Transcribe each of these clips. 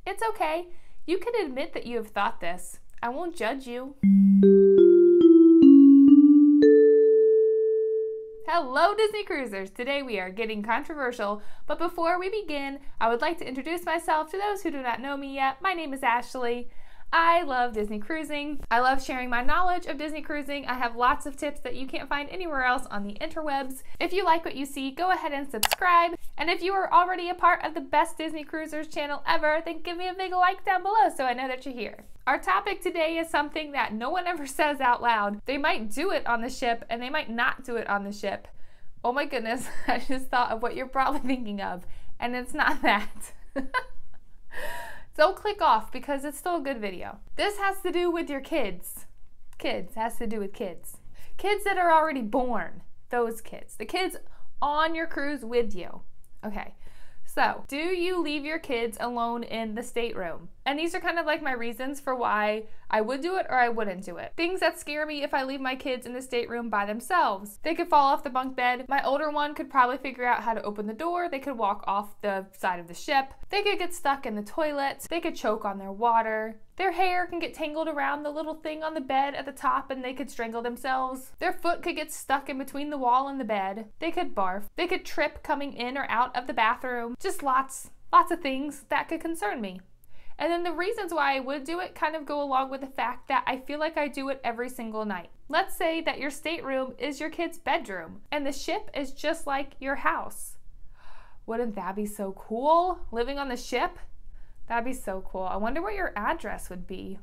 It's okay. You can admit that you have thought this. I won't judge you. Hello Disney Cruisers! Today we are getting controversial, but before we begin, I would like to introduce myself to those who do not know me yet. My name is Ashley. I love Disney cruising. I love sharing my knowledge of Disney cruising. I have lots of tips that you can't find anywhere else on the interwebs. If you like what you see, go ahead and subscribe. And if you are already a part of the best Disney Cruisers channel ever, then give me a big like down below so I know that you're here. Our topic today is something that no one ever says out loud. They might do it on the ship and they might not do it on the ship. Oh my goodness, I just thought of what you're probably thinking of, and it's not that. Don't click off because it's still a good video. This has to do with your kids. Has to do with kids. Kids that are already born. Those kids. The kids on your cruise with you. Okay. So, do you leave your kids alone in the stateroom? And these are kind of like my reasons for why I would do it or I wouldn't do it. Things that scare me if I leave my kids in the stateroom by themselves. They could fall off the bunk bed. My older one could probably figure out how to open the door. They could walk off the side of the ship. They could get stuck in the toilet. They could choke on their water. Their hair can get tangled around the little thing on the bed at the top and they could strangle themselves. Their foot could get stuck in between the wall and the bed. They could barf. They could trip coming in or out of the bathroom. Just lots of things that could concern me. And then the reasons why I would do it kind of go along with the fact that I feel like I do it every single night. Let's say that your stateroom is your kid's bedroom and the ship is just like your house. Wouldn't that be so cool? Living on the ship? That'd be so cool. I wonder what your address would be.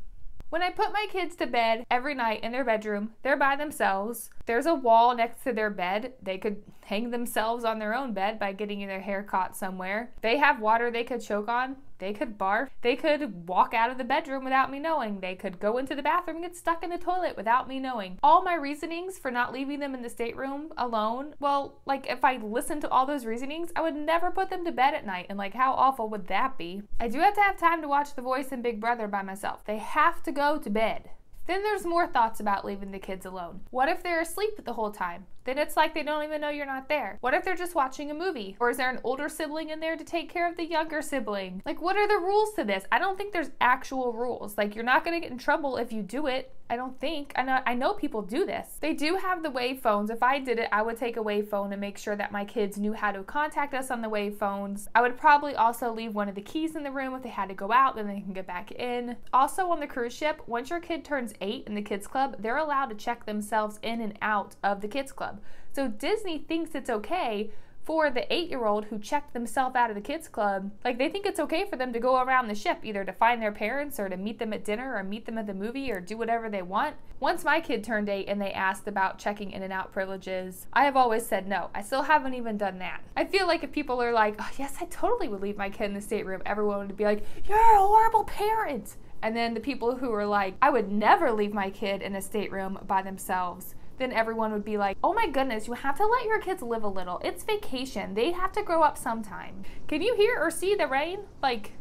When I put my kids to bed every night in their bedroom, they're by themselves. There's a wall next to their bed. They could hang themselves on their own bed by getting their hair caught somewhere. They have water they could choke on. They could barf. They could walk out of the bedroom without me knowing. They could go into the bathroom and get stuck in the toilet without me knowing. All my reasonings for not leaving them in the stateroom alone, well, like if I listened to all those reasonings, I would never put them to bed at night, and like how awful would that be? I do have to have time to watch The Voice and Big Brother by myself. They have to go to bed. Then there's more thoughts about leaving the kids alone. What if they're asleep the whole time? Then it's like they don't even know you're not there. What if they're just watching a movie? Or is there an older sibling in there to take care of the younger sibling? Like, what are the rules to this? I don't think there's actual rules. Like, you're not gonna get in trouble if you do it. I don't think. I know people do this. They do have the wave phones. If I did it, I would take a wave phone and make sure that my kids knew how to contact us on the wave phones. I would probably also leave one of the keys in the room if they had to go out, then they can get back in. Also on the cruise ship, once your kid turns 8 in the kids club, they're allowed to check themselves in and out of the kids club. So Disney thinks it's okay for the 8-year-old who checked themselves out of the kids club. Like, they think it's okay for them to go around the ship, either to find their parents or to meet them at dinner or meet them at the movie or do whatever they want. Once my kid turned 8 and they asked about checking in and out privileges, I have always said no. I still haven't even done that. I feel like if people are like, oh yes, I totally would leave my kid in the stateroom, everyone would be like, you're a horrible parent. And then the people who are like, I would never leave my kid in a stateroom by themselves, then everyone would be like, oh my goodness, you have to let your kids live a little. It's vacation. They have to grow up sometime. Can you hear or see the rain? Like,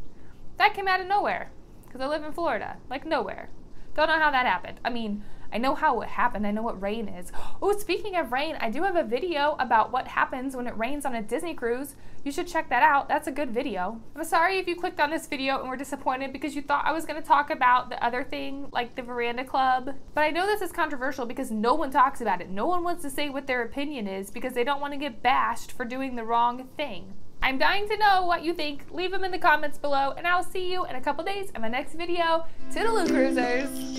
that came out of nowhere because I live in Florida. Like, nowhere. Don't know how that happened. I mean, I know how it happened. I know what rain is. Oh, speaking of rain, I do have a video about what happens when it rains on a Disney cruise. You should check that out. That's a good video. I'm sorry if you clicked on this video and were disappointed because you thought I was going to talk about the other thing, like the Veranda Club. But I know this is controversial because no one talks about it. No one wants to say what their opinion is because they don't want to get bashed for doing the wrong thing. I'm dying to know what you think. Leave them in the comments below, and I'll see you in a couple days in my next video. Toodaloo, cruisers!